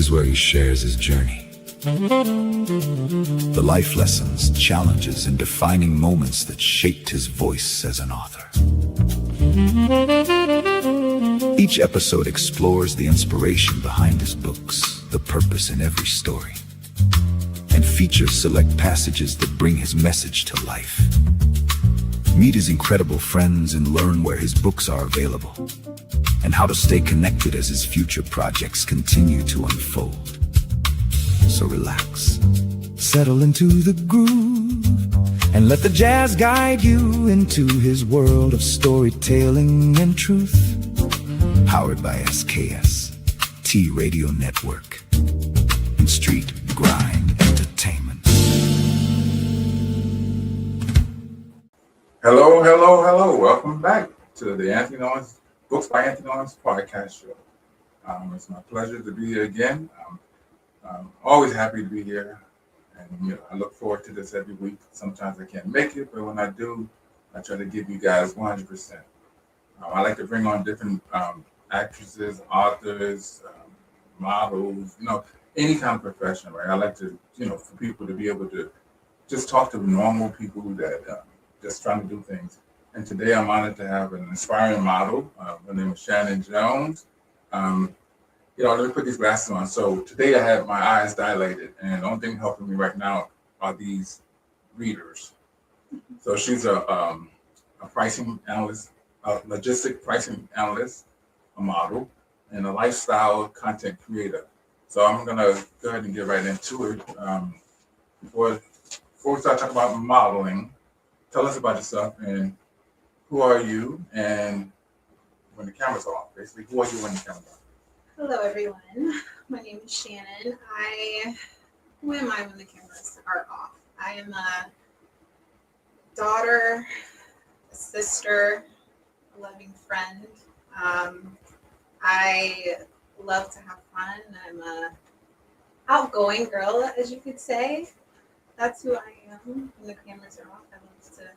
is where he shares his journey. The life lessons, challenges, and defining moments that shaped his voice as an author. Each episode explores the inspiration behind his books, the purpose in every story, and features select passages that bring his message to life. Meet his incredible friends and learn where his books are available, and how to stay connected as his future projects continue to unfold. So relax, settle into the groove, and let the jazz guide you into his world of storytelling and truth. Powered by SKST Radio Network and Street Grind Entertainment. Hello, hello, hello. Welcome back to the Anthony Owens, Books by Anthony Owens podcast show. It's my pleasure to be here again. I'm always happy to be here, and I look forward to this every week. Sometimes I can't make it, but when I do, I try to give you guys 100%. I like to bring on different actresses, authors, models, any kind of profession, right? I like to, for people to be able to just talk to normal people that just trying to do things. And today I'm honored to have an inspiring model. Her name is Shannon Jones. Let me put these glasses on. So today I have my eyes dilated, and the only thing helping me right now are these readers. So she's a pricing analyst, a logistic pricing analyst, a model, and a lifestyle content creator. So I'm gonna go ahead and get right into it. Before we start talking about modeling, tell us about yourself and who are you, and when the camera's off, basically, who are you when the camera's off? Hello, everyone. My name is Shannon. Who am I when the cameras are off? I am a daughter, a sister, a loving friend. I love to have fun. I'm a outgoing girl, as you could say. That's who I am when the cameras are off. I love to,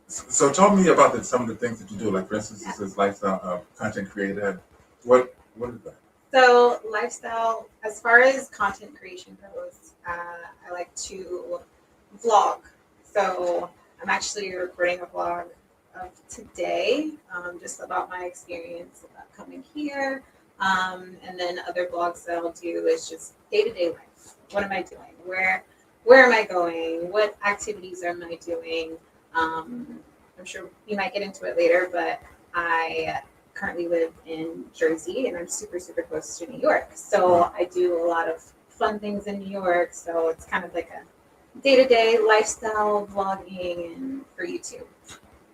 So tell me about some of the things that you do. Like, for instance, this is lifestyle content creator. What is that? So lifestyle, as far as content creation goes, I like to vlog. So I'm actually recording a vlog of today, just about my experience about coming here. And then other vlogs that I'll do is just day-to-day life. What am I doing? Where am I going? What activities am I doing? I'm sure you might get into it later, but I currently live in Jersey, and I'm super, super close to New York. So I do a lot of fun things in New York. So it's kind of like a day-to-day lifestyle vlogging and for YouTube.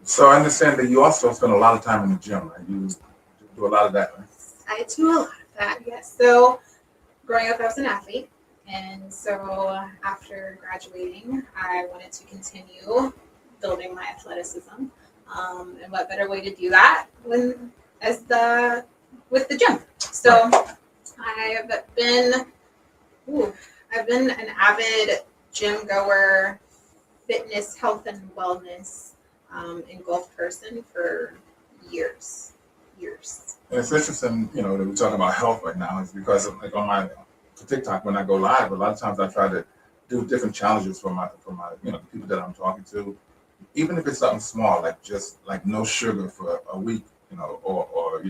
So I understand that you also spend a lot of time in the gym, right? You do a lot of that, right? I do a lot of that, yes. So growing up, I was an athlete. And so after graduating, I wanted to continue building my athleticism. And what better way to do that with the gym. So I've been an avid gym goer, fitness, health, and wellness, and golf person for years. And it's interesting, that we're talking about health right now, is because of, like, on my TikTok, when I go live, a lot of times I try to do different challenges for my the people that I'm talking to, even if it's something small, like just like no sugar for a week, or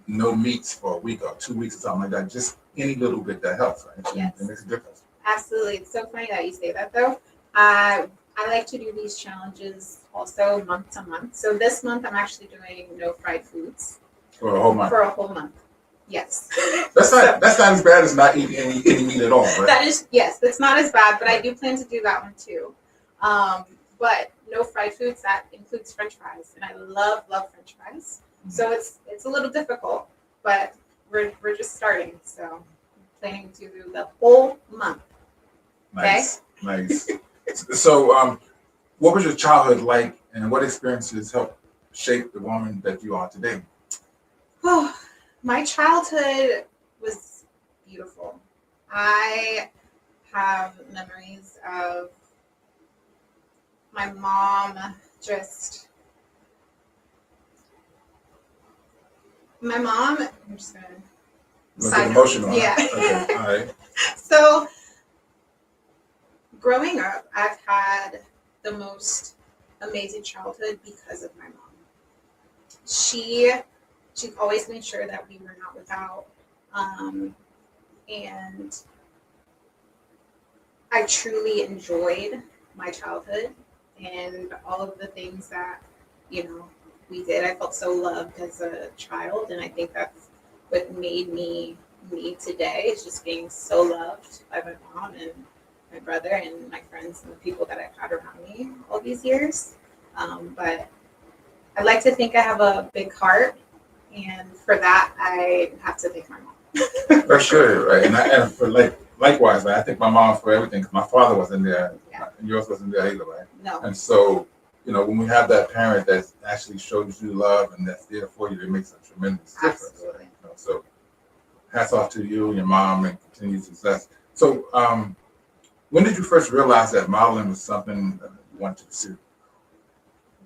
no meats for a week or 2 weeks or something like that. Just any little bit that helps, right? Yes. It makes a difference. Absolutely. It's so funny that you say that, though. I like to do these challenges also month to month. So this month I'm actually doing no fried foods. For a whole month. For a whole month. Yes. That's not as bad as not eating any meat at all, right? That is, yes, that's not as bad, but I do plan to do that one too. But no fried foods, that includes French fries, and I love French fries. So it's a little difficult, but we're just starting. So I'm planning to do the whole month. Nice. So, what was your childhood like, and what experiences helped shape the woman that you are today? Oh, my childhood was beautiful. I have memories of my mom I'm just gonna, Get emotional. Yeah. Okay. All right. So growing up, I've had the most amazing childhood because of my mom. She always made sure that we were not without, and I truly enjoyed my childhood and all of the things that we did. I felt so loved as a child, and I think that's what made me me today. Is just being so loved by my mom and my brother and my friends and the people that I've had around me all these years. But I like to think I have a big heart, and for that, I have to thank my mom. For sure, right? And for likewise, right? I think my mom for everything because my father wasn't there, Yeah. and yours wasn't there either, right? No. And so, when we have that parent that actually shows you love and that's there for you, it makes a tremendous difference. Absolutely. So, hats off to you and your mom and continued success. So, when did you first realize that modeling was something that you wanted to pursue?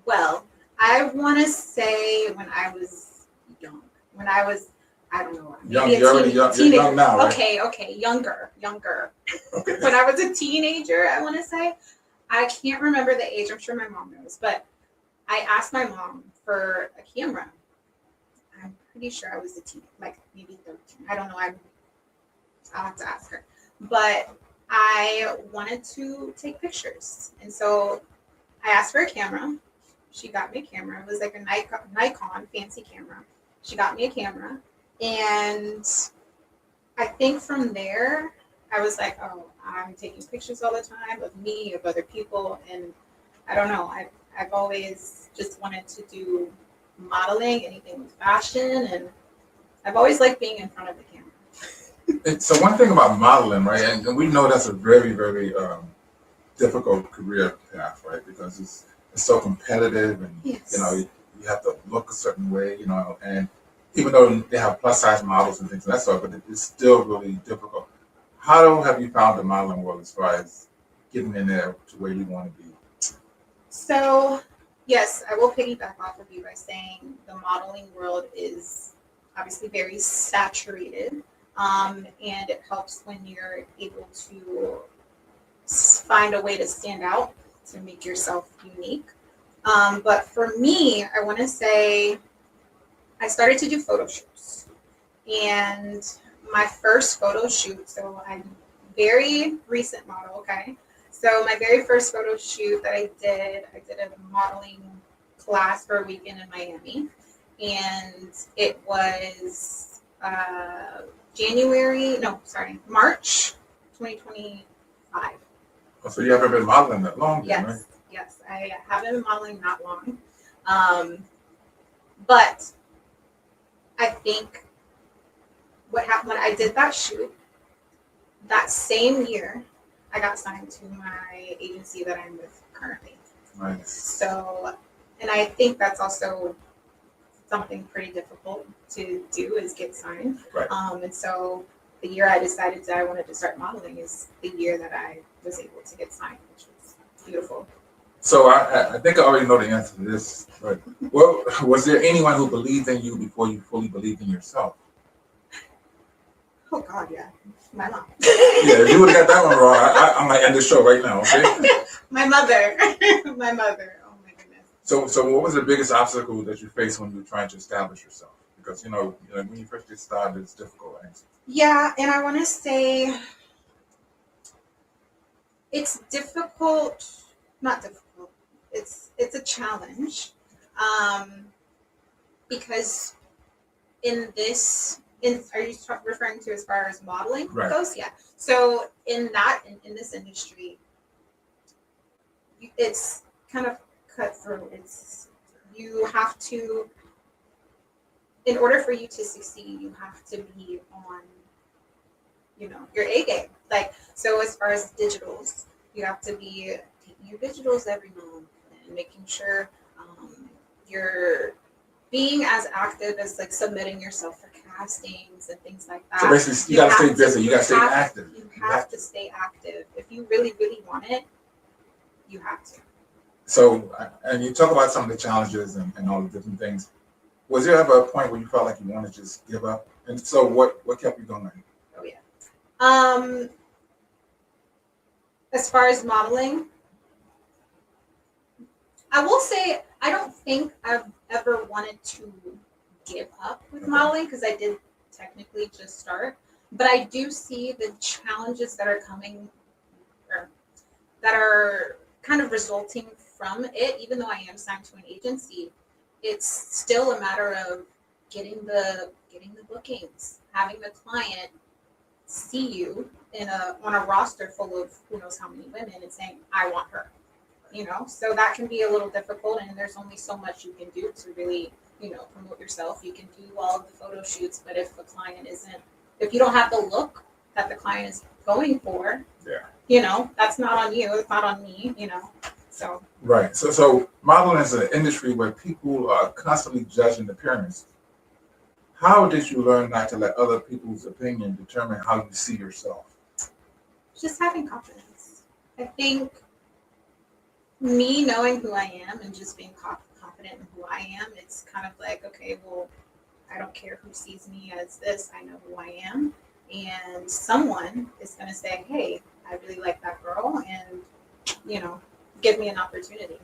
Well, I want to say when I was young. When I was, I don't know, Young, maybe you're already young. You're young now, right? Okay, younger. Okay. When I was a teenager, I want to say, I can't remember the age. I'm sure my mom knows, but I asked my mom for a camera. I'm pretty sure I was a teen, like maybe 13. I don't know. I'll have to ask her. But I wanted to take pictures, and so I asked for a camera. She got me a camera. It was like a Nikon fancy camera. She got me a camera, and I think from there I was like, oh, I'm taking pictures all the time of me, of other people, and I don't know. I've always just wanted to do modeling, anything with fashion, and I've always liked being in front of the camera. So one thing about modeling, right, and we know that's a very, very difficult career path, right, because it's so competitive, and Yes. you have to look a certain way, and even though they have plus size models and things like that sort, but it's still really difficult. How have you found the modeling world as far as getting in there to where you want to be? So, yes, I will piggyback off of you by saying the modeling world is obviously very saturated, and it helps when you're able to find a way to stand out, to make yourself unique. But for me, I want to say I started to do photo shoots. And my first photo shoot, so I'm very recent model, okay? So my very first photo shoot that I did a modeling class for a weekend in Miami. And it was March 2025. Oh, so you haven't been modeling that long, then, right? Yes, I haven't been modeling that long. But I think what happened when I did that shoot, that same year, I got signed to my agency that I'm with currently. Nice. So, and I think that's also something pretty difficult to do is get signed. Right. And so the year I decided that I wanted to start modeling is the year that I was able to get signed, which was beautiful. So I think I already know the answer to this, but was there anyone who believed in you before you fully believed in yourself? Oh God, yeah, my mom. Yeah, if you would have got that one wrong, I might end the show right now. Okay. My mother. My mother. Oh my goodness. So what was the biggest obstacle that you faced when you were trying to establish yourself? Because when you first get started, it's difficult, right? Yeah, and I want to say it's difficult. Not difficult. It's a challenge, because are you referring to as far as modeling Right. goes? Yeah. So in this industry, it's kind of cutthroat. You have to, in order for you to succeed, you have to be on, your A game. Like, so as far as digitals, you have to be taking your digitals every month and making sure you're being as active as like submitting yourself for castings and things like that. So basically, you got to stay busy. You got to stay active. You have to stay active. If you really, really want it, you have to. So, and you talk about some of the challenges and all the different things. Was there ever a point where you felt like you wanted to just give up And so what kept you going? Oh yeah. As far as modeling, I will say I don't think I've ever wanted to give up with modeling because I did technically just start. But I do see the challenges that are coming, or that are kind of resulting from it. Even though I am signed to an agency, it's still a matter of getting the bookings, having the client see you on a roster full of who knows how many women and saying, I want her. So that can be a little difficult, and there's only so much you can do to really, promote yourself. You can do all of the photo shoots, but if if you don't have the look that the client is going for, that's not on you. It's not on me, So Right. So modeling is an industry where people are constantly judging appearance. How did you learn not to let other people's opinion determine how you see yourself? just having confidence. I think me knowing who I am and just being confident in who I am, it's kind of like, okay, well, I don't care who sees me as this. I know who I am. And someone is going to say, hey, I really like that girl, and, give me an opportunity.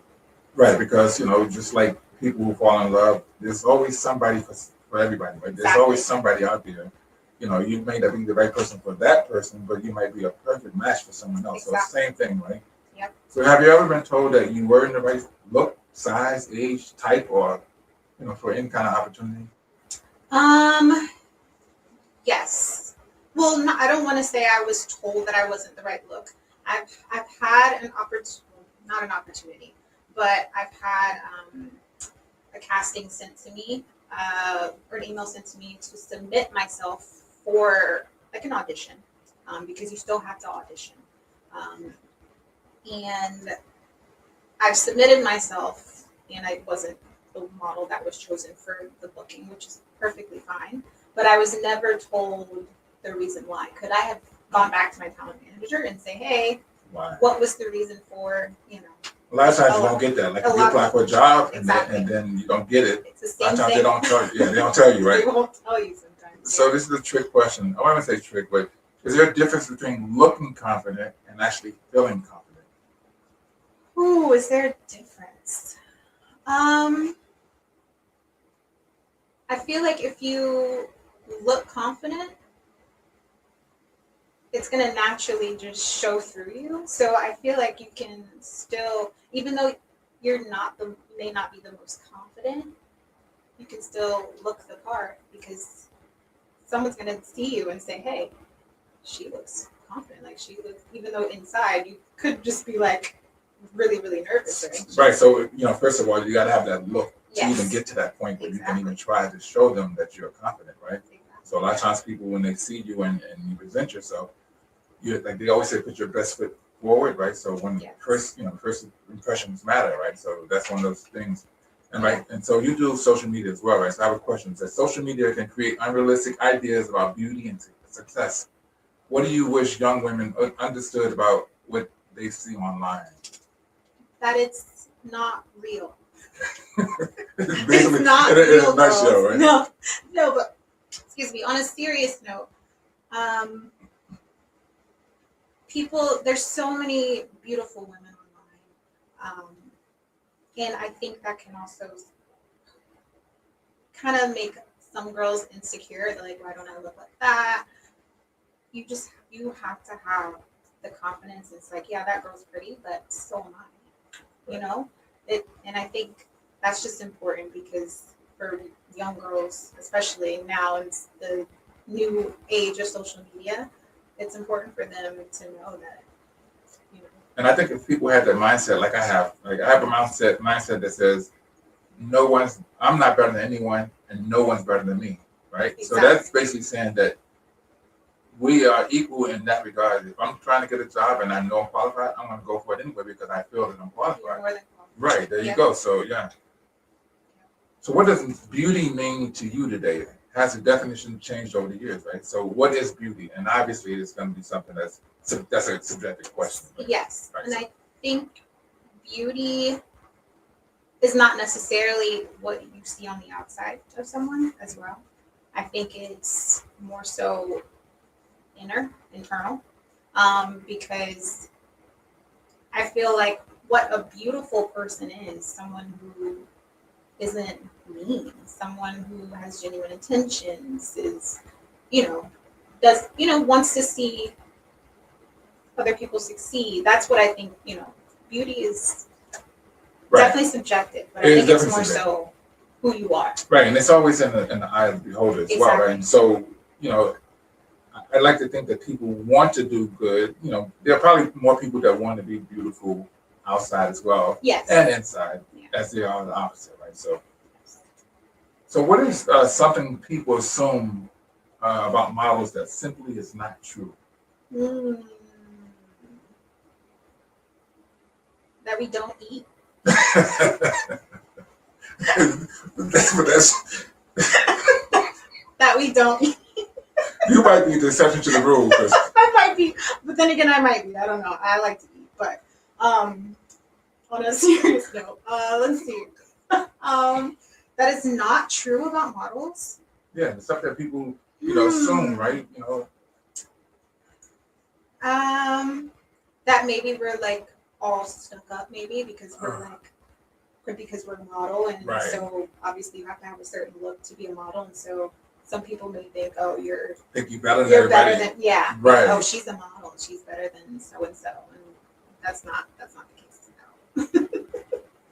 Right, because, just like people who fall in love, there's always somebody for everybody. Right? There's Exactly. always somebody out there. You may not be the right person for that person, but you might be a perfect match for someone else. Exactly. So same thing, right? Yep. So have you ever been told that you were in the right look, size, age, type, or, for any kind of opportunity? Yes. Well, I don't want to say I was told that I wasn't the right look. I've had not an opportunity, but I've had a casting sent to me, or an email sent to me to submit myself for like an audition, because you still have to audition. And I've submitted myself, and I wasn't the model that was chosen for the booking, which is perfectly fine. But I was never told the reason why. Could I have gone back to my talent manager and say, hey, Why? what was the reason for, A lot of times you don't get that. Like if you apply for a job Exactly. and then you don't get it. It's the A lot same of times thing. they don't tell you. Yeah, they don't tell you, right? They won't tell you sometimes. So this is a trick question. I want to say trick, but is there a difference between looking confident and actually feeling confident? Ooh, is there a difference? I feel like if you look confident, it's going to naturally just show through you. So I feel like you can still, even though may not be the most confident, you can still look the part, because someone's going to see you and say, hey, she looks confident. Like she looks, even though inside you could just be like really, really nervous or anxious. Right. So, first of all, you got to have that look to Yes. even get to that point where Exactly. you can even try to show them that you're confident, right? Exactly. So a lot of times people, when they see you and you present yourself, like they always say, put your best foot forward, right? So when Yes. first impressions matter, right? So that's one of those things. And right, and so you do social media as well, right? So I have a question. It says social media can create unrealistic ideas about beauty and success. What do you wish young women understood about what they see online? That it's not real. Basically, It's not in real, a nutshell, girls. right? No, but excuse me. On a serious note, there's so many beautiful women online, and I think that can also kind of make some girls insecure. They're like, why don't I look like that? You have to have the confidence. It's like, yeah, that girl's pretty, but so am I. And I think that's just important, because for young girls, especially now in the new age of social media, it's important for them to know that. And I think if people have that mindset, like I have a mindset that says, I'm not better than anyone, and no one's better than me, right? Exactly. So that's basically saying that we are equal in that regard. If I'm trying to get a job and I know I'm qualified, I'm going to go for it anyway because I feel that I'm qualified. You're more than qualified. Right, there you go. So, yeah. So what does beauty mean to you today? Has the definition changed over the years, right? So what is beauty? And obviously it's going to be something that's a subjective question. Right? Yes, Right. and I think beauty is not necessarily what you see on the outside of someone as well. I think it's more so internal, because I feel like what a beautiful person is someone who isn't mean, someone who has genuine intentions, is, does, wants to see other people succeed. That's what I think, beauty is definitely subjective, but I think it's more so who you are. Right, and it's always in the eye of the beholder as well, right? And so, I like to think that people want to do good. There are probably more people that want to be beautiful outside as well, yes, and inside, as they are the opposite, right? So what is something people assume about models that simply is not true? That we don't eat. that's That we don't eat. You might be the exception to the rule. I might be, but then again, I might be. I don't know. I like to eat, but on a serious note, let's see. That is not true about models. Yeah, the stuff that people assume, right? That maybe we're like all stuck up, maybe because we're a model, and so obviously you have to have a certain look to be a model, and so some people may think, oh, you're better than everybody. Right. Oh, she's a model, she's better than so and so, and that's not the case. No.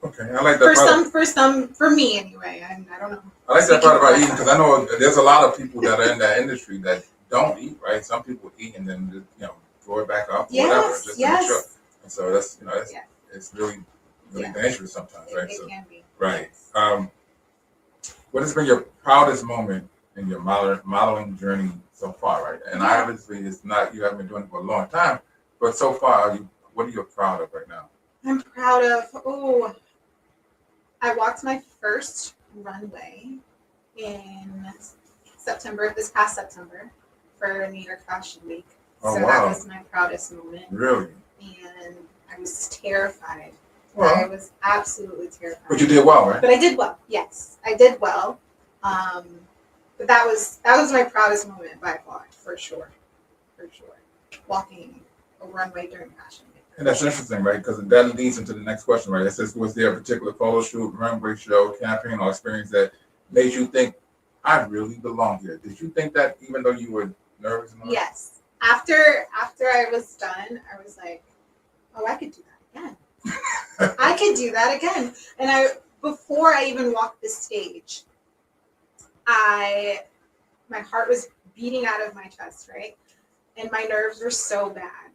Okay, I like that. For me anyway. I don't know. I like that part about eating, because I know there's a lot of people that are in that industry that don't eat, right? Some people eat and then throw it back up, or whatever, just to make sure. And so that's it's really dangerous sometimes, right? It can be. Right. What has been your proudest moment in your modeling journey so far, right? And obviously, it's not, you haven't been doing it for a long time, but so far, what are you proud of right now? I'm proud of. I walked my first runway in this past September for New York Fashion Week. Oh, so wow. That was my proudest moment. Really? And I was terrified. Well, I was absolutely terrified. But you did well, right? But I did well. Yes, I did well. But that was my proudest moment by far, for sure. Walking a runway during Fashion Week. And that's interesting, right? Because that leads into the next question, right? It says, was there a particular photo shoot, runway show, campaign, or experience that made you think, I really belong here? Did you think that even though you were nervous? Yes. After I was done, I was like, oh, I could do that again. I could do that again. And before I even walked the stage, my heart was beating out of my chest, right? And my nerves were so bad.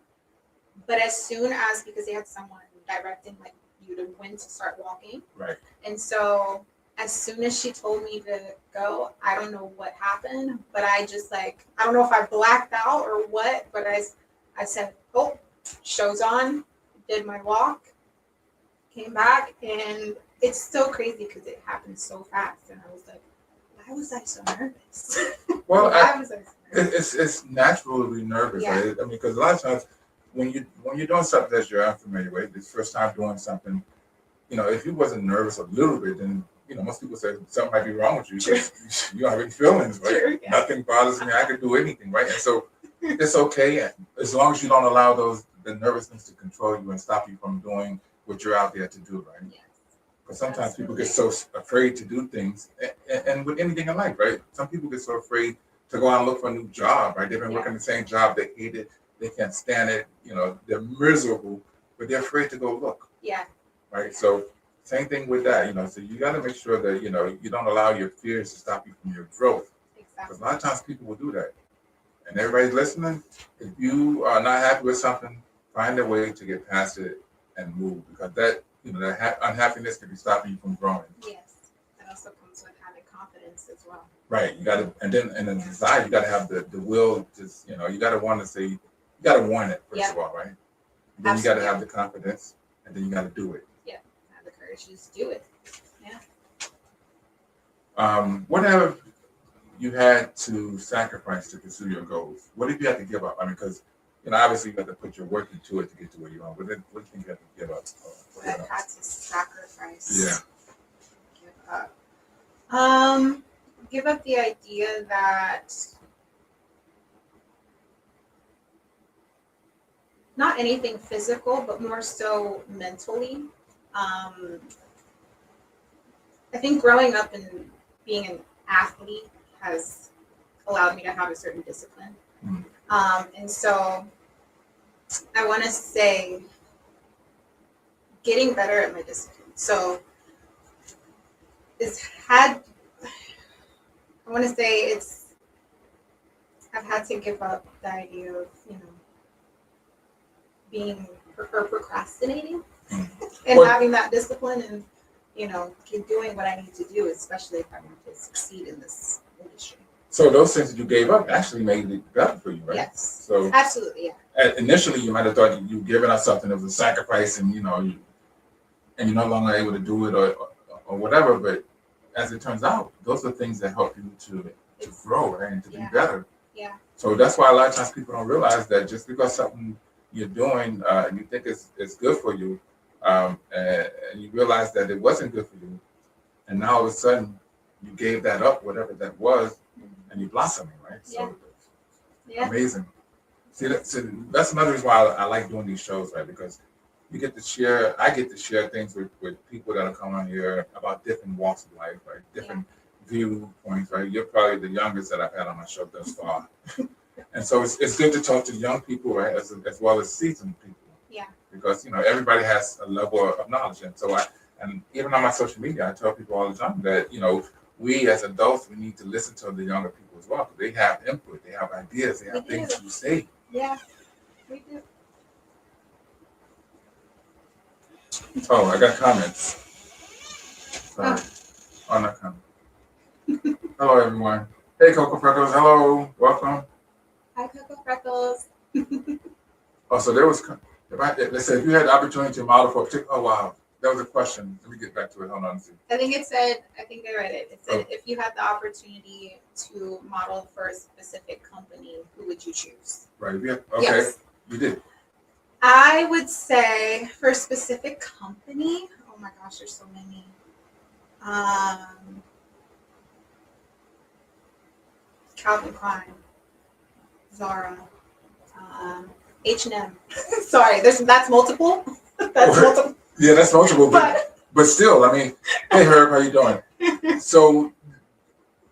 But as soon as, because they had someone directing like you to when to start walking. Right. And so as soon as she told me to go, I don't know what happened, but I just I don't know if I blacked out or what, but I said, oh, show's on, did my walk, came back, and it's so crazy because it happened so fast. And I was like, why was I so nervous? Well, it's natural to be nervous. Yeah. Right? I mean, because a lot of times when you're doing something that you're unfamiliar with, it's first time doing something, if you wasn't nervous a little bit, then most people say something might be wrong with you. You don't have any feelings, right? Sure, yeah. Nothing bothers me. I could do anything, right? And so it's okay as long as you don't allow the nervousness to control you and stop you from doing what you're out there to do, right? Yes. Because sometimes people get so afraid to do things, and with anything in life, right? Some people get so afraid to go out and look for a new job, right? They've been working the same job, they hate it, they can't stand it, they're miserable, but they're afraid to go look. Yeah. Right. So same thing with that, so you got to make sure that, you don't allow your fears to stop you from your growth. Exactly. Because a lot of times people will do that. And everybody listening, if you are not happy with something, find a way to get past it and move, because that, that unhappiness can be stopping you from growing. Yes. That also comes with having confidence as well. Right. You got to, and the desire, you got to have the will to, you got to want to say, you got to want it, first of all, right? And then you got to have the confidence, and then you got to do it. Just do it. Yeah. What have you had to sacrifice to pursue your goals? What did you have to give up? I mean, because obviously you have to put your work into it to get to where you are. What do you think you have to give up? I had to sacrifice. Yeah. Give up. give up the idea that not anything physical, but more so mentally. I think growing up and being an athlete has allowed me to have a certain discipline. And so I want to say getting better at my discipline. So I've had to give up the idea of, being or procrastinating and having that discipline and, keep doing what I need to do, especially if I want to succeed in this industry. So those things that you gave up actually made it better for you, right? Yes. So absolutely, yeah. Initially, you might have thought you giving up something that was a sacrifice, and and you're no longer able to do it or whatever. But as it turns out, those are things that help you to grow, right, and to be better. Yeah. So that's why a lot of times people don't realize that just because something you're doing and you think it's good for you, and you realize that it wasn't good for you, and now all of a sudden you gave that up, whatever that was, and you're blossoming, right? So amazing. See, that's another reason why I like doing these shows, right? Because I get to share things with people that are coming on here about different walks of life, right? Different viewpoints, right? You're probably the youngest that I've had on my show thus far. And so it's good to talk to young people, right, as well as seasoned people. Yeah. Because everybody has a level of knowledge, and so and even on my social media, I tell people all the time that we as adults, we need to listen to the younger people as well, because they have input, they have ideas, they have things to say. Yeah, we do. Oh, I got comments. Sorry. Oh, not comments. Hello, everyone. Hey, Coco Freckles. Hello. Welcome. Hi, Coco Freckles. Oh, so there was, let's say, if you had the opportunity to model for a particular, oh, wow. That was a question. Let me get back to it. Hold on. I think I read it. It said, if you had the opportunity to model for a specific company, who would you choose? Right. Okay. Yes. You did. I would say for a specific company, oh my gosh, there's so many. Calvin Klein, Zara, H&M. Sorry, that's multiple. That's multiple. Yeah, that's multiple, but still, I mean, hey Herb, how you doing? So,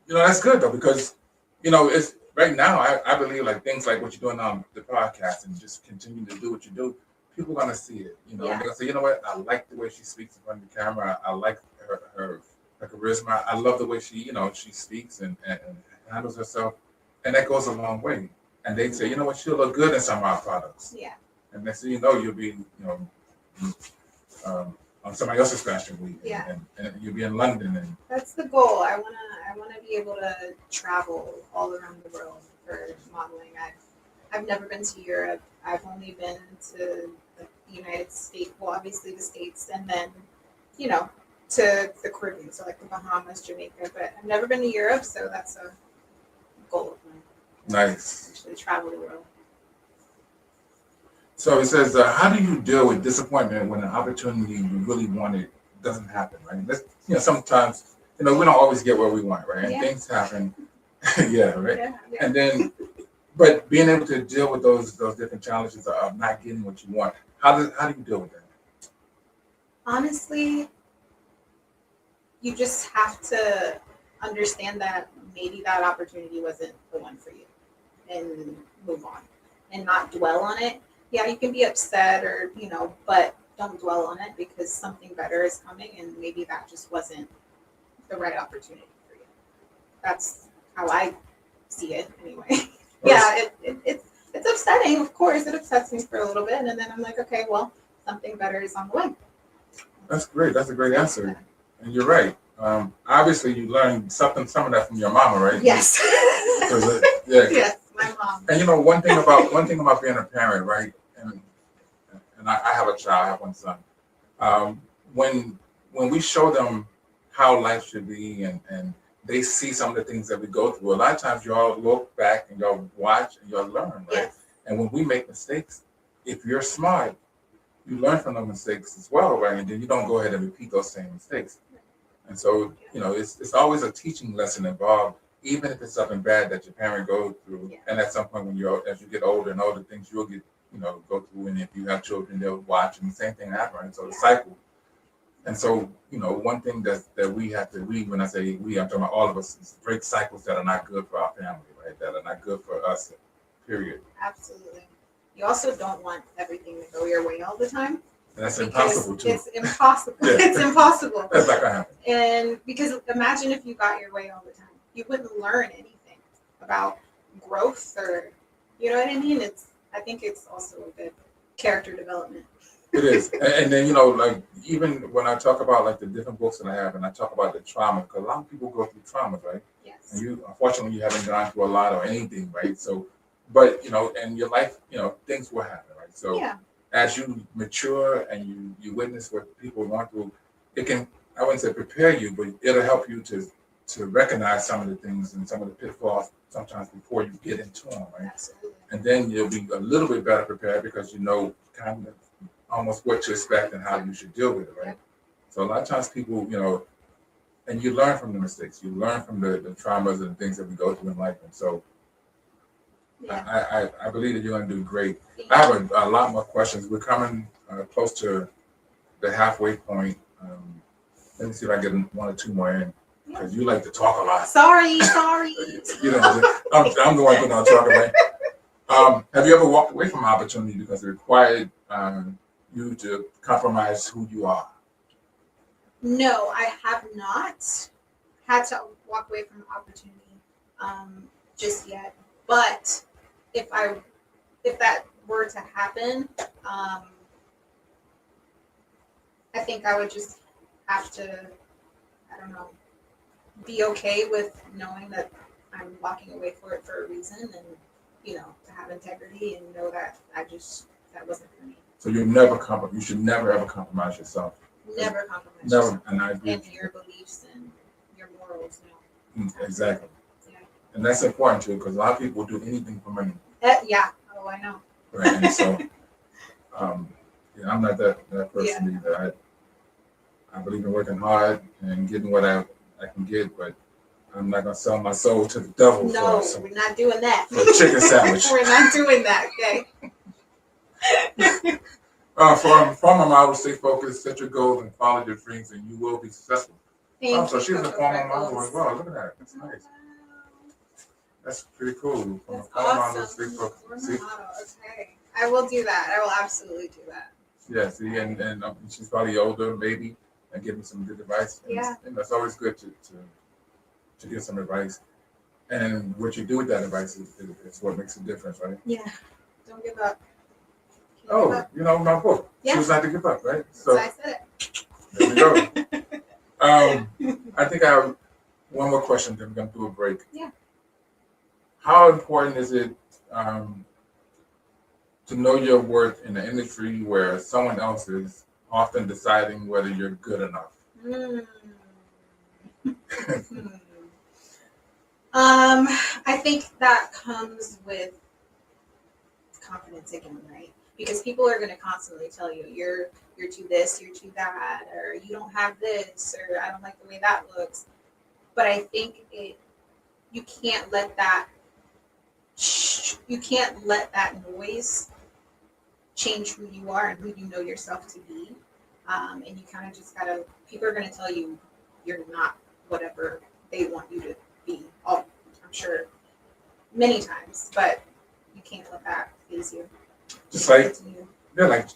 that's good though, because, it's right now, I believe like things like what you're doing on the podcast and just continue to do what you do, people are going to see it, and they're going to say, you know what, I like the way she speaks in front of the camera. I like her charisma. I love the way she, she speaks and handles herself. And that goes a long way. And they say, you know what, she'll look good in some of our products. Yeah. And next thing you know, you'll be, on somebody else's fashion week, and you'll be in London. And that's the goal. I wanna be able to travel all around the world for modeling. I've never been to Europe. I've only been to the United States. Well, obviously the States, and then to the Caribbean, so like the Bahamas, Jamaica. But I've never been to Europe, so that's a goal of mine. Nice. Actually, travel the world. So it says, how do you deal with disappointment when an opportunity you really wanted doesn't happen, right? Sometimes, we don't always get what we want, right? And things happen. Yeah, right? Yeah. And then, but being able to deal with those different challenges of not getting what you want, how do you deal with that? Honestly, you just have to understand that maybe that opportunity wasn't the one for you and move on and not dwell on it. Yeah, you can be upset or, but don't dwell on it, because something better is coming and maybe that just wasn't the right opportunity for you. That's how I see it anyway. Yeah, it's upsetting, of course. It upsets me for a little bit, and then I'm like, okay, well, something better is on the way. That's great. That's a great answer. And you're right. Obviously, you learned some of that from your mama, right? Yes. Yes, my mom. And one thing about being a parent, right? And I have a child. I have one son. When we show them how life should be, and they see some of the things that we go through, a lot of times y'all look back and y'all watch and y'all learn, right? Yes. And when we make mistakes, if you're smart, you learn from those mistakes as well, right? And then you don't go ahead and repeat those same mistakes. And so, it's always a teaching lesson involved, even if it's something bad that your parent goes through. Yeah. And at some point as you get older and older, things you'll get, go through. And if you have children, they'll watch, and the same thing happens. And so the cycle. And so, one thing that we have to when I say we, I'm talking about all of us, is break cycles that are not good for our family, right? That are not good for us, period. Absolutely. You also don't want everything to go your way all the time. And that's impossible, too. It's impossible. Yeah. It's impossible. That's not going to happen. And because imagine if you got your way all the time, you wouldn't learn anything about growth, or, you know what I mean? I think it's also a good character development. It is. And then, like, even when I talk about, like, the different books that I have, and I talk about the trauma, because a lot of people go through traumas, right? Yes. And unfortunately, you haven't gone through a lot or anything, right? So, but, in your life, things will happen, right? So Yeah. as you mature and you witness what people are going through, it can, I wouldn't say prepare you, but it'll help you to recognize some of the things and some of the pitfalls sometimes before you get into them, right? Absolutely. And then you'll be a little bit better prepared because you know kind of almost what to expect and how you should deal with it, right? Yep. So a lot of times people, and you learn from the mistakes, you learn from the traumas and the things that we go through in life. And so Yeah. I believe that you're going to do great. I have a lot more questions. We're coming close to the halfway point. Let me see if I get one or two more in, because you like to talk a lot. Sorry. I'm the one putting on talking, right? Have you ever walked away from an opportunity because it required you to compromise who you are? No, I have not had to walk away from an opportunity just yet. But if that were to happen, I think I would just have to, I don't know, be okay with knowing that I'm walking away for it for a reason, and to have integrity and know that that wasn't for me. So you should never ever compromise yourself. Never compromise Never, yourself. And I agree. And your beliefs and your morals. Exactly. Yeah. And that's important too, because a lot of people do anything for money. Yeah. Oh, I know. Right. And so, I'm not that person either. I believe in working hard and getting what I can get, but I'm not gonna sell my soul to the devil. No, we're not doing that. For a chicken sandwich. We're not doing that. Okay. For a former model, stay focused, set your goals, and follow your dreams, and you will be successful. So she's a former model as well. Look at that. That's nice. That's pretty cool. From That's a former model, awesome. stay focused. See? Okay. I will do that. I will absolutely do that. Yeah, see, and she's probably older, maybe, and give me some good advice. And it's always good to get some advice. And what you do with that advice is what makes a difference, right? Yeah. Don't give up. My book. Yeah. Choose not to give up, right? So I said it. there we go. I think I have one more question, then we're going to do a break. Yeah. How important is it to know your worth in an industry where someone else is often deciding whether you're good enough? I think that comes with confidence again, right? Because people are going to constantly tell you you're too this, you're too that, or you don't have this, or I don't like the way that looks. But I think you can't let that noise change who you are and who you know yourself to be. And you kind of just gotta. People are going to tell you you're not whatever they want you to be. I'm sure many times, but you can't let that phase you. Just like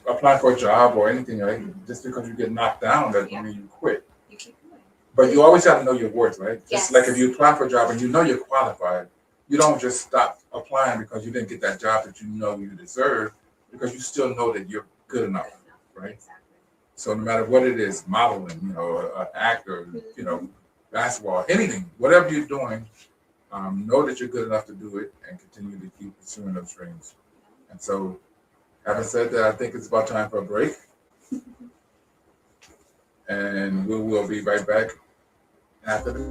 applying for a job or anything, right? Mm-hmm. Just because you get knocked down doesn't mean you quit. You keep going. But you always have to know your worth, right? Yes. Just like if you apply for a job and you know you're qualified, you don't just stop applying because you didn't get that job that you know you deserve, because you still know that you're good enough, right? Exactly. So no matter what it is, modeling, an actor, basketball, anything, whatever you're doing, know that you're good enough to do it and continue to keep pursuing those dreams. And so, having said that, I think it's about time for a break. And we will be right back after this.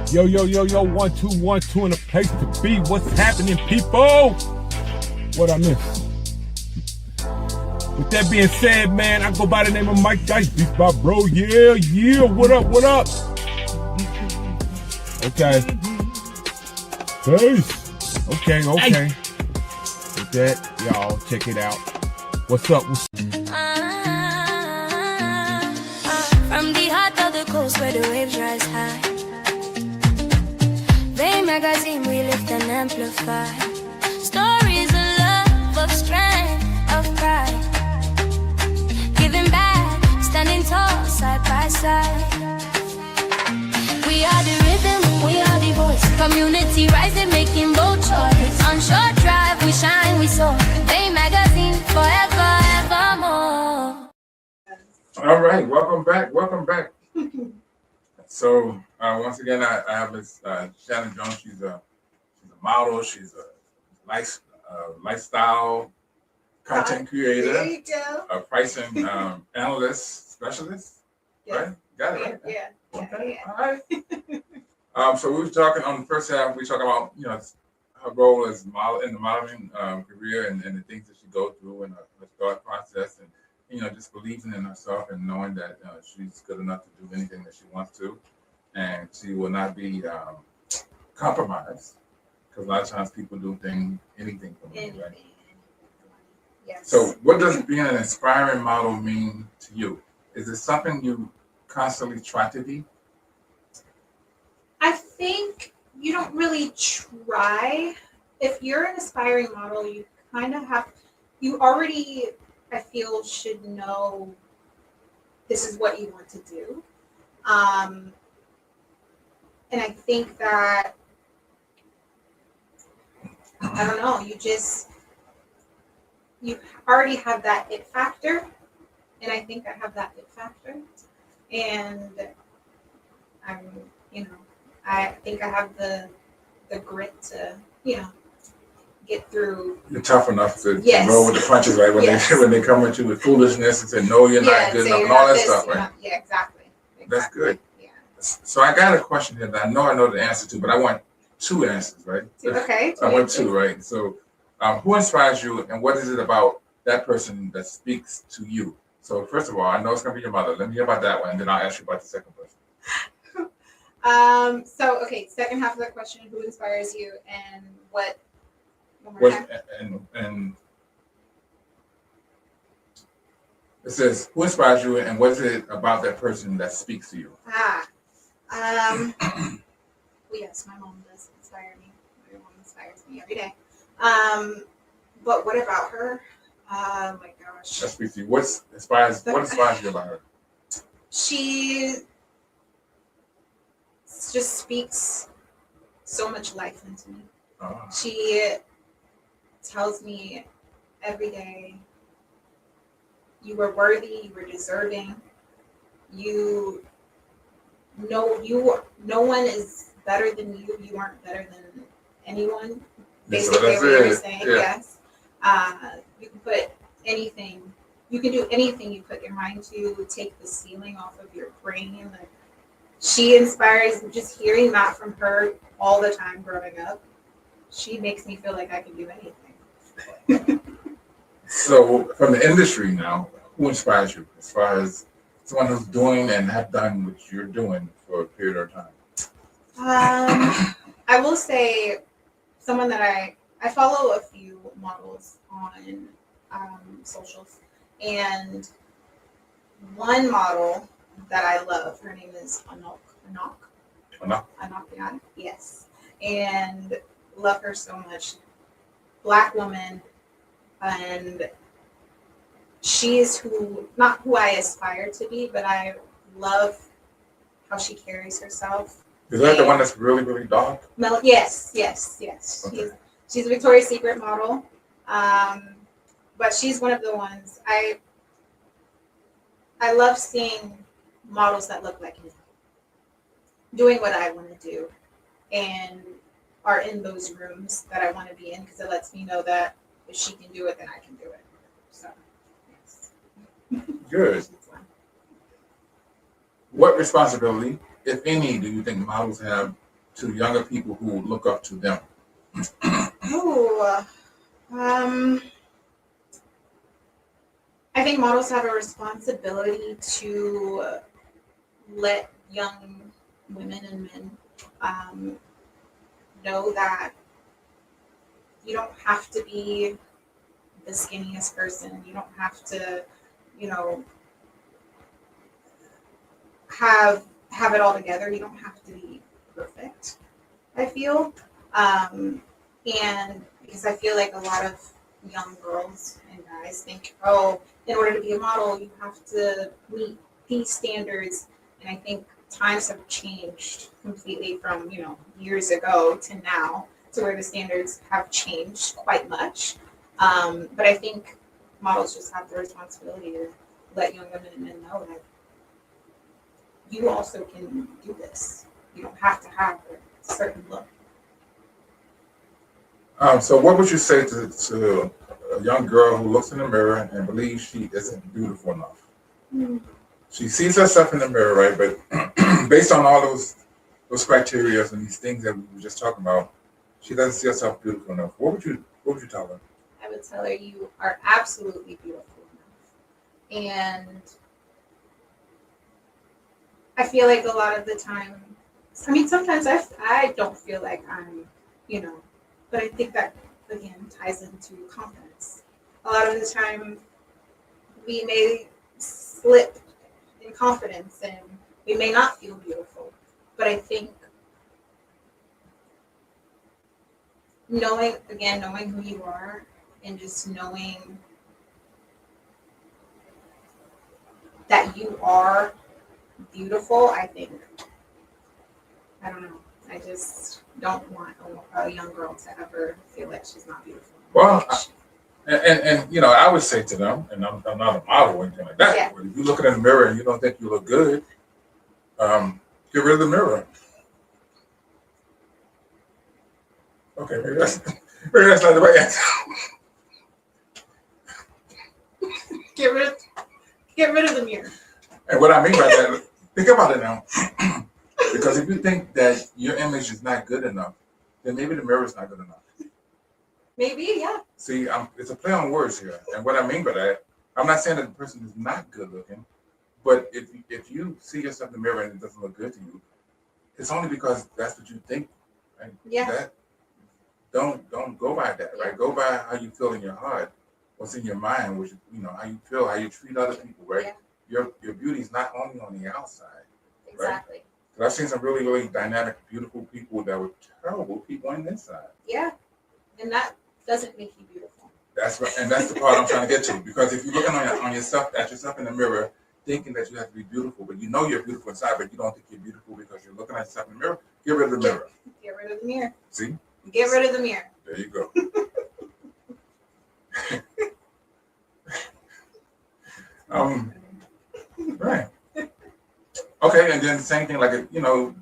Yo, 1 2 1 2 in a place to be. What's happening, people? What I miss? With that being said, man, I go by the name of Mike Dice, Beats by Bro. Yeah, what up? Okay. Peace. Okay. Hey. With that, y'all, check it out. What's up? From the heart of the coast where the waves rise high, Bay magazine we lift and amplify stories of love, of strength, of pride, giving back, standing tall side by side. We are the rhythm, we are the voice, community rising, making bold choice. On short drive we shine, we soar, Bay magazine forever, evermore. All right, welcome back. So once again, I have Miss Shannon Jones. She's a model. She's a lifestyle content creator, There you go. a pricing analyst specialist. Yes. Right? Got it. Right? Yeah. Okay. All right. So we were talking on the first half. We talked about her role as model in the modeling career and the things that she goes through and her thought process and just believing in herself and knowing that she's good enough to do anything that she wants to, and she will not be compromised because a lot of times people do anything for money, right? Yes. So, what does being an inspiring model mean to you? Is it something you constantly try to be? I think you don't really try. If you're an aspiring model, you kind of you already, I feel, should know this is what you want to do. And I think that, I don't know, you already have that it factor. And I think I have that it factor. And I think I have the grit to, get through. You're tough enough to Yes. roll with the punches, right? When Yes. when they come at you with foolishness and say, no, you're not good enough, and all that stuff, right? Yeah, exactly. That's good. Yeah. So I got a question here that I know the answer to, but I want two answers, right? Okay. I want two, right? So who inspires you and what is it about that person that speaks to you? So first of all, I know it's going to be your mother. Let me hear about that one, and then I'll ask you about the second person. Second half of the question, who inspires you and what? And it says, who inspires you and what is it about that person that speaks to you? Well, yes, my mom does inspire me. My mom inspires me every day. But what about her? Oh my gosh. That speaks to you. What inspires you about her? She just speaks so much life into me. She tells me every day, you were worthy, you were deserving. No one is better than you. You aren't better than anyone. Basically, what you're saying, yes. You can put anything. You can do anything you put your mind to. Take the ceiling off of your brain. Like, she inspires. Just hearing that from her all the time growing up, she makes me feel like I can do anything. So, from the industry now, who inspires you as far as someone who's doing and have done what you're doing for a period of time? I will say someone that I follow a few models on socials, and one model that I love, her name is Anok, yes, and love her so much. Black woman, and she is not who I aspire to be, but I love how she carries herself. Is that the one that's really, really dark? Yes. Okay. She's a Victoria's Secret model, but she's one of the ones I love seeing models that look like me, doing what I want to do, and are in those rooms that I want to be in, because it lets me know that if she can do it, then I can do it. So, yes. Good. What responsibility, if any, do you think models have to younger people who look up to them? I think models have a responsibility to let young women and men know that you don't have to be the skinniest person. You don't have to, have it all together. You don't have to be perfect, I feel. And because I feel like a lot of young girls and guys think, oh, in order to be a model, you have to meet these standards. And I think times have changed completely from, years ago to now, to where the standards have changed quite much. But I think models just have the responsibility to let young women and men know that you also can do this. You don't have to have a certain look. So what would you say to a young girl who looks in the mirror and believes she isn't beautiful enough? Mm. She sees herself in the mirror, right? But based on all those criteria and these things that we were just talking about, she doesn't see herself beautiful enough. What would you tell her? I would tell her you are absolutely beautiful enough. And I feel like a lot of the time, sometimes I don't feel like I'm, but I think that, again, ties into confidence. A lot of the time, we may slip in confidence and we may not feel beautiful. But I think knowing who you are and just knowing that you are beautiful, I don't know. I just don't want a young girl to ever feel like she's not beautiful. Well, and I would say to them, and I'm not a model or anything like that, Yeah. but if you look in the mirror and you don't think you look good, get rid of the mirror. Okay, maybe that's not the right answer. Get rid of the mirror. And what I mean by that, think about it now. Because if you think that your image is not good enough, then maybe the mirror is not good enough. Maybe, yeah. See, it's a play on words here. And what I mean by that, I'm not saying that the person is not good looking, but if you see yourself in the mirror and it doesn't look good to you, it's only because that's what you think. Right? Yeah. Don't go by that, right? Go by how you feel in your heart, what's in your mind, which how you feel, how you treat other people, right? Yeah. Your beauty is not only on the outside. Exactly. Right? I've seen some really, really dynamic, beautiful people that were terrible people on the inside. Yeah. And that doesn't make you beautiful. That's right, and that's the part I'm trying to get to. Because if you're looking at yourself in the mirror, thinking that you have to be beautiful, but you know you're beautiful inside, but you don't think you're beautiful because you're looking at yourself in the mirror, get rid of the mirror. Get rid of the mirror. See? Get rid of the mirror. There you go. Right. Okay, and then the same thing, like, what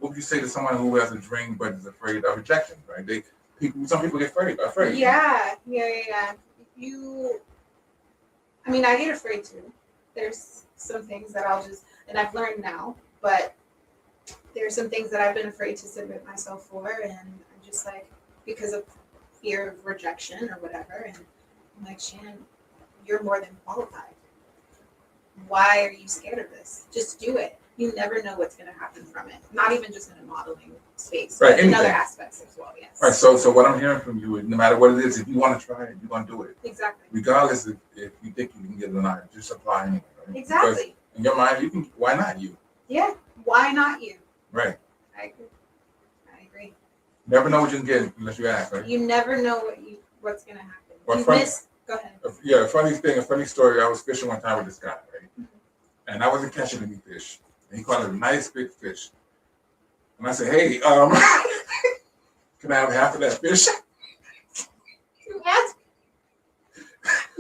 would you say to someone who has a dream but is afraid of rejection, right? Some people get afraid. Yeah. I get afraid too. There's some things that and I've learned now, but there's some things that I've been afraid to submit myself for, and I'm just like, because of fear of rejection or whatever, and I'm like, Shannon, you're more than qualified. Why are you scared of this? Just do it. You never know what's going to happen from it. Not even just in a modeling space, right, but in other aspects as well, yes. Right, so what I'm hearing from you is no matter what it is, if you want to try it, you're going to do it. Exactly. Regardless if you think you can get it or not, just apply anyway. Right? Exactly. Because in your mind, why not you? Yeah, why not you? Right. I agree. Never know what you can get unless you ask, right? You never know what's going to happen. Go ahead. Yeah, a funny story. I was fishing one time with this guy, right? Mm-hmm. And I wasn't catching any fish. And he caught a nice big fish. And I said, hey, can I have half of that fish? You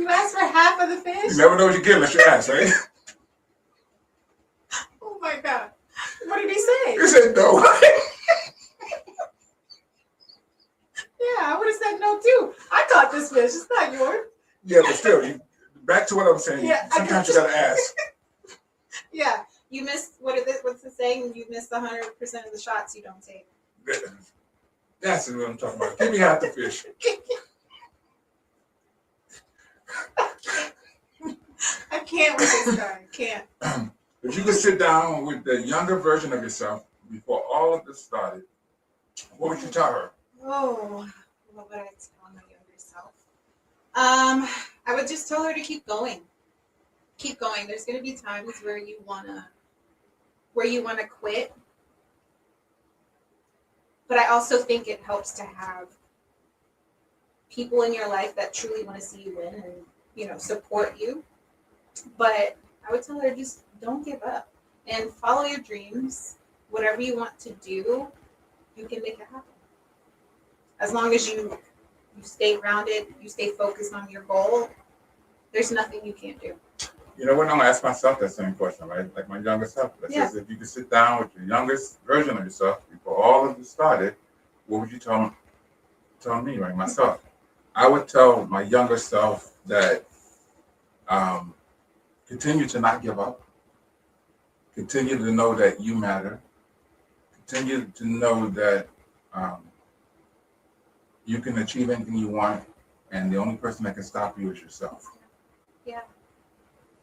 asked for half of the fish? You never know what you get unless you ask, right? Oh my God. What did he say? He said no. Yeah, I would have said no too. I caught this fish. It's not yours. Yeah, but still, back to what I'm saying. Yeah, sometimes you gotta ask. Yeah, You missed what's the saying? You missed 100% of the shots you don't take. That's what I'm talking about. Give me half the fish. I can't with this guy. I can't. If you could sit down with the younger version of yourself before all of this started, what would you tell her? Oh, what would I tell my younger self? I would just tell her to keep going. Keep going. There's going to be times where you wanna quit, but I also think it helps to have people in your life that truly want to see you win and support you. But I would tell her, just don't give up and follow your dreams. Whatever you want to do, you can make it happen. As long as you stay grounded, you stay focused on your goal, there's nothing you can't do. You know what? I'm gonna ask myself that same question, right? Like my younger self. That says, if you could sit down with your youngest version of yourself before all of this started, what would you tell me, right? Myself. I would tell my younger self that continue to not give up. Continue to know that you matter. Continue to know that you can achieve anything you want, and the only person that can stop you is yourself. Yeah.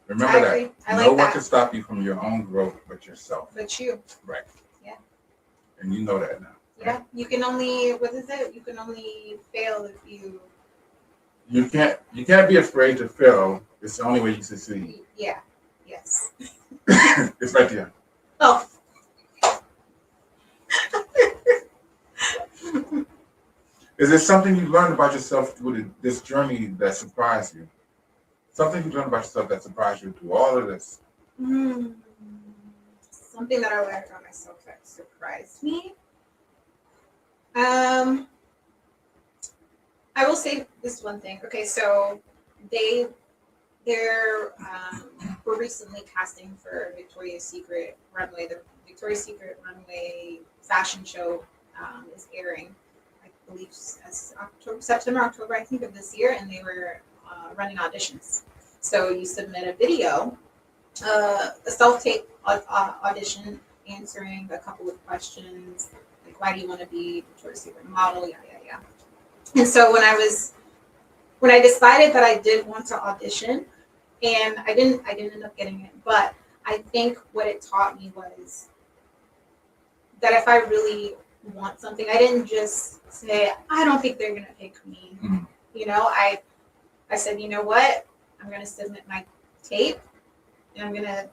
Remember that. No one that. can stop you from your own growth but yourself. But you. Right. Yeah. And you know that now. Yeah. Right? You can only, you can only fail if you... You can't be afraid to fail. It's the only way you succeed. Yeah. Yes. It's right there. Oh. Is there something you learned about yourself through this journey that surprised you? Something you learned about yourself that surprised you through all of this? Something that I learned about myself that surprised me. I will say this one thing. Okay, so we're recently casting for Victoria's Secret runway. The Victoria's Secret runway fashion show is airing, I believe, as September, October, I think, of this year, and they were running auditions. So you submit a video, a self-tape audition, answering a couple of questions, like why do you want to be Victoria's Secret model, yeah. And so when I decided that I did want to audition, and I didn't end up getting it, but I think what it taught me was that if I really want something, I didn't just say, I don't think they're going to pick me. Mm-hmm. I said, you know what? I'm going to submit my tape and I'm going to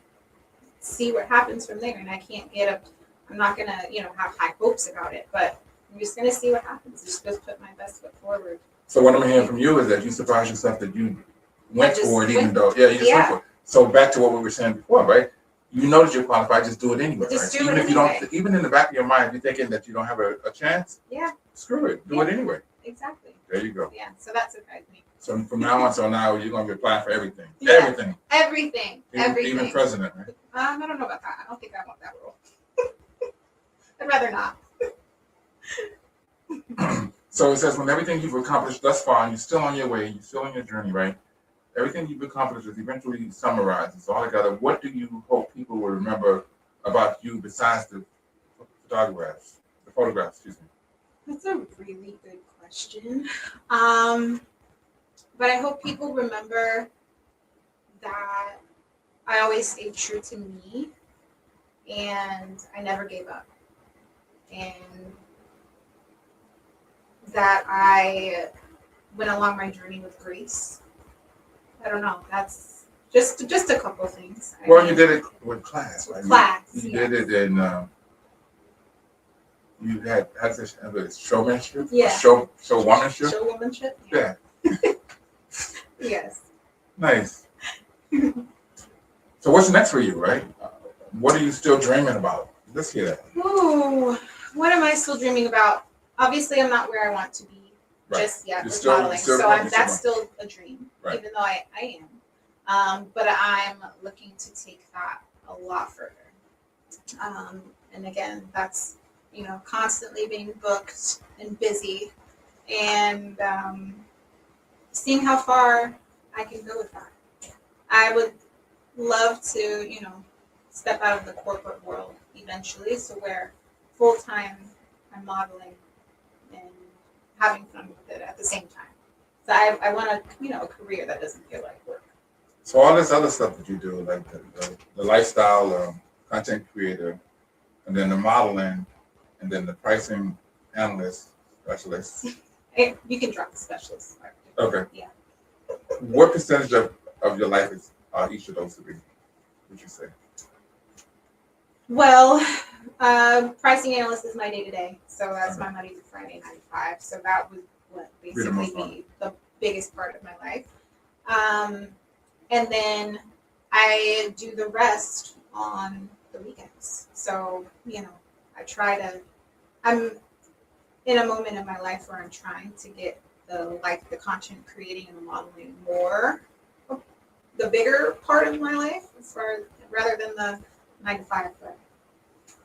see what happens from there. And I'm not going to, have high hopes about it, but I'm just going to see what happens. Just put my best foot forward. So what I'm hearing from you is that you surprised yourself that you went for it, even though, you just went for it. So back to what we were saying before, right? You know that you're qualified, just do it anyway. Even in the back of your mind, if you're thinking that you don't have a chance, screw it, do it anyway. Exactly. There you go. Yeah, so that surprised me. So from now on till now, you're going to be applying for everything. Yeah. Everything. Even president, right? I don't know about that. I don't think I want that role. I'd rather not. So it says, when everything you've accomplished thus far, and you're still on your way, you're still on your journey, right? Everything you've accomplished is eventually summarized. It's all together. What do you hope people will remember about you besides the photographs? That's a really good question. But I hope people remember that I always stayed true to me and I never gave up. And that I went along my journey with grace. I don't know. That's just a couple things. Well, you did it with class, right? You did it in. You had showmanship. Yeah. Showwomanship. Showwomanship. Yeah. Yes. Nice. So what's next for you, right? What are you still dreaming about? Let's hear that. Ooh, what am I still dreaming about? Obviously, I'm not where I want to be just yet with modeling. So that's still a dream, even though I am. But I'm looking to take that a lot further. And again, that's, constantly being booked and busy and seeing how far I can go with that. I would love to, step out of the corporate world eventually. So where full time I'm modeling and having fun with it at the same time. So I want a career that doesn't feel like work. So all this other stuff that you do, like the lifestyle content creator, and then the modeling, and then the pricing analyst, specialist. You can drop the specialist. Okay. Yeah. What percentage of your life is each of those to be, would you say? Well, pricing analyst is my day to day. So that's my Monday through Friday, 9 to 5. So that would basically be the biggest part of my life. And then I do the rest on the weekends. So, I'm in a moment in my life where I'm trying to get the content creating and the modeling more, the bigger part of my life, rather than the 9 to 5. But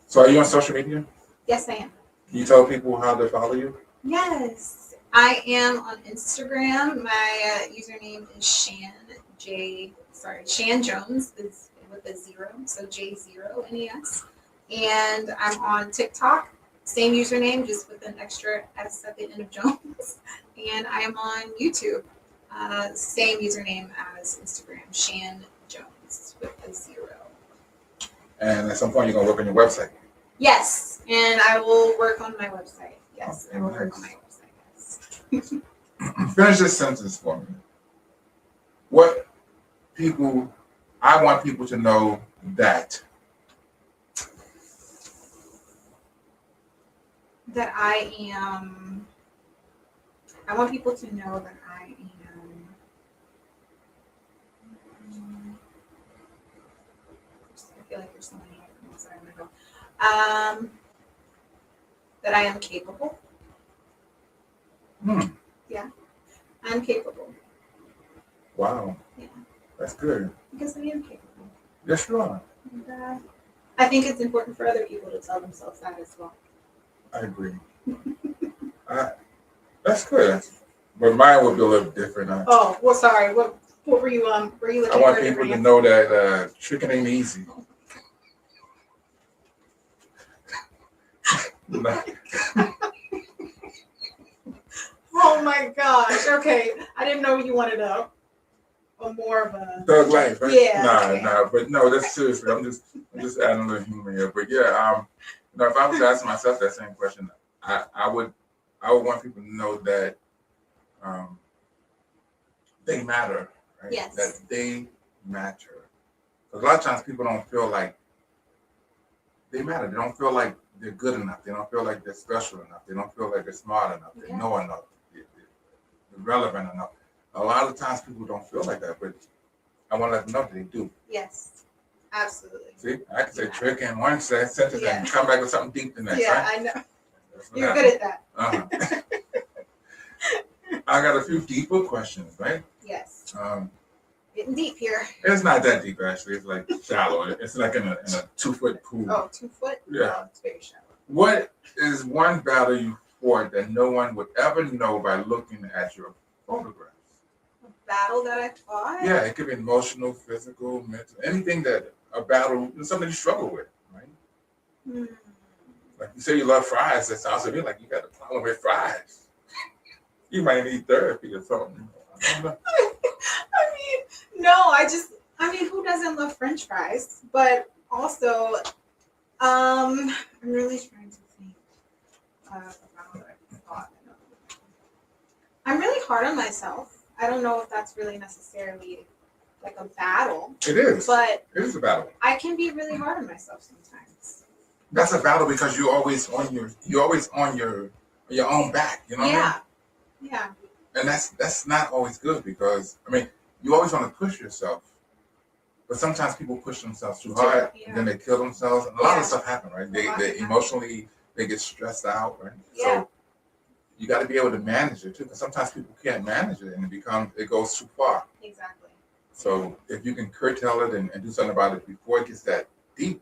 So are you on social media? yes, I am. Can you tell people how to follow you? Yes, I am on Instagram. My username is Shan Jones is with a 0, so J0NES. And I'm on TikTok, same username, just with an extra S at the end of Jones. And I am on YouTube, same username as Instagram, Shan Jones with a 0. And at some point you're gonna work on your website. Yes, and I will work on my website. Yes, I will work on my website. Yes. Finish this sentence for me. I want people to know that. That I want people to know that I am. I feel like there's so many acronyms that I'm gonna go. That I am capable. Yeah, I'm capable. Wow. Yeah. That's good. Because I am capable. Yes, you are. And, I think it's important for other people to tell themselves that as well. I agree. That's good. But mine would be a little different. Oh, well, sorry. What were you looking for? I want people to know that tricking ain't easy. Oh my gosh. Okay. I didn't know you wanted a more of a Thug life, right? Yeah. Nah. But no, that's seriously. I'm just adding a little humor here. But yeah, if I was asking myself that same question, I would want people to know that they matter, right? Yes. That they matter. Because a lot of times people don't feel like they matter. They don't feel like they're good enough. They don't feel like they're special enough. They don't feel like they're smart enough. They know enough. They're relevant enough. A lot of times people don't feel like that, but I want to let them know that they do. Yes, absolutely. See, I can say trick in one sentence and come back with something deep the next, Yeah, right? I know. That's what You're happens. good at that. Uh-huh. I got a few deeper questions, right? Yes. Getting deep here. It's not that deep, actually. It's like shallow. It's like in a 2-foot pool. Oh, 2 foot? Yeah. Oh, it's very shallow. What is one battle you fought that no one would ever know by looking at your photographs? A battle that I fought? Yeah, it could be emotional, physical, mental, anything that a battle, something you struggle with, right? Like you say you love fries, that sounds to me like you got a problem with fries. You might need therapy or something. I don't know. Who doesn't love French fries? But also, I'm really trying to think about what I thought. I'm really hard on myself. I don't know if that's really necessarily like a battle. It is. But it is a battle. I can be really hard on myself sometimes. That's a battle because you're always on your own back, you know what I mean? Yeah. And that's not always good because you always want to push yourself. But sometimes people push themselves too hard, and then they kill themselves. And a lot of stuff happens, right? They emotionally, they get stressed out, right? Yeah. So you got to be able to manage it too, because sometimes people can't manage it, and it goes too far. Exactly. So if you can curtail it and do something about it before it gets that deep.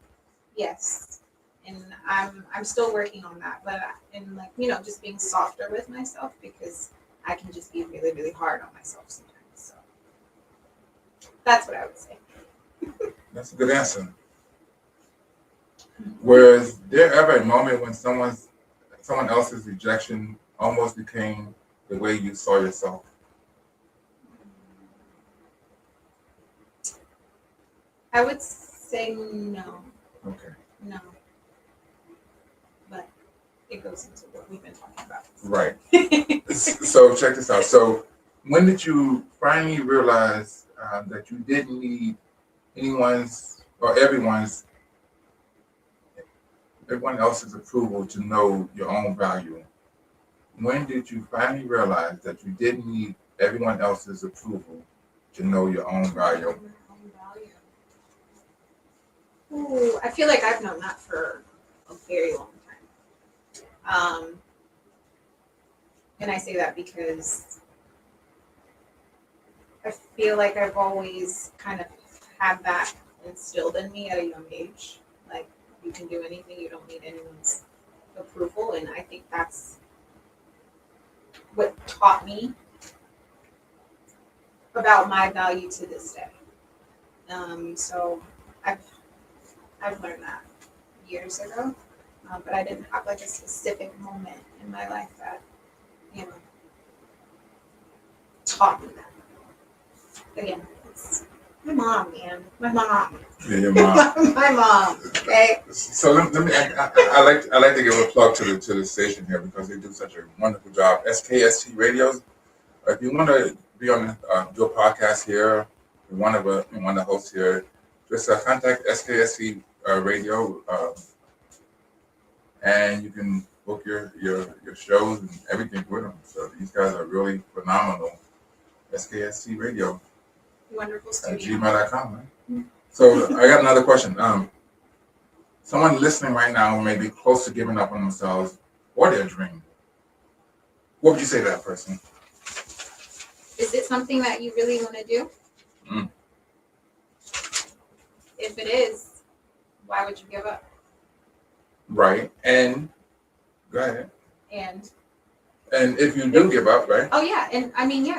Yes. And I'm still working on that, but just being softer with myself because I can just be really, really hard on myself sometimes. So that's what I would say. That's a good answer. Was there ever a moment when someone else's rejection almost became the way you saw yourself? I would say no. Okay. No. But it goes into what we've been talking about. Right. So check this out. So when did you finally realize that you didn't need anyone's or everyone else's approval to know your own value? When did you finally realize that you didn't need everyone else's approval to know your own value? Ooh, I feel like I've known that for a very long time. And I say that because I feel like I've always kind of had that instilled in me at a young age. Like, you can do anything, you don't need anyone's approval. And I think that's what taught me about my value to this day. So I've learned that years ago, but I didn't have like a specific moment in my life that, taught me that. Again, it's my mom, man. My mom. Yeah, your mom. My mom. Okay. So let me. I like to give a plug to the station here because they do such a wonderful job. SKST Radio. If you want to be on do a podcast here, one of the hosts here, just contact SKST Radio, and you can book your shows and everything with them. So these guys are really phenomenal. SKST Radio. Wonderful At studio. gmail.com, right? Mm-hmm. So I got another question. Someone listening right now may be close to giving up on themselves or their dream. What would you say to that person? Is it something that you really want to do? Mm. If it is, why would you give up? Right. And go ahead. And if you do give up, right? oh yeah, and I mean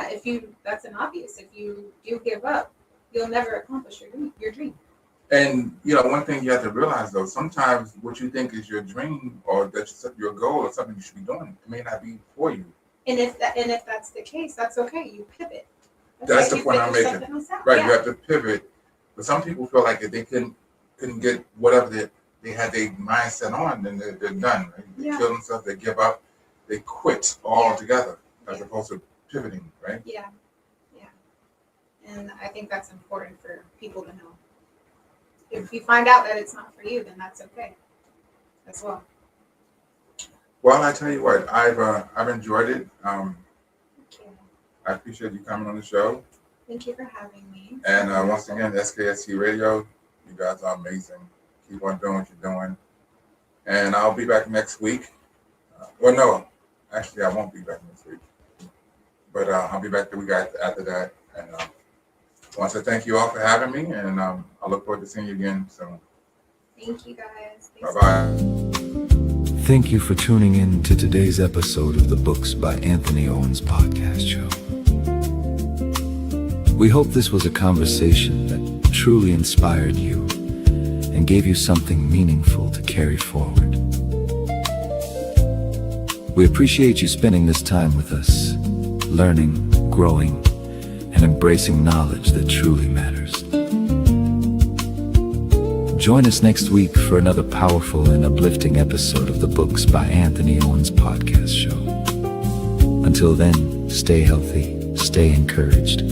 that's an obvious. If you do give up, you'll never accomplish your dream. And one thing you have to realize though, sometimes what you think is your dream or that's your goal or something you should be doing, it may not be for you. And if that's the case, that's okay. You pivot. That's right. the point I'm making. Right, Yeah. you have to pivot. But some people feel like if they couldn't get whatever they had their mindset on, then they're done. Right? They kill themselves, they give up, they quit altogether as opposed to pivoting, right? Yeah. And I think that's important for people to know. If you find out that it's not for you, then that's okay as well. Well, I tell you what, I've enjoyed it. Thank you. I appreciate you coming on the show. Thank you for having me. And once again, SKST Radio, you guys are amazing. Keep on doing what you're doing. And I'll be back next week. No, actually, I won't be back next week. But I'll be back the week after that. And I want to thank you all for having me. And I look forward to seeing you again soon. Thank you, guys. Bye-bye. Thank you for tuning in to today's episode of the Books by Anthony Owens podcast show. We hope this was a conversation that truly inspired you and gave you something meaningful to carry forward. We appreciate you spending this time with us, learning, growing, and embracing knowledge that truly matters. Join us next week for another powerful and uplifting episode of the Books by Anthony Owens podcast show. Until then, stay healthy, stay encouraged,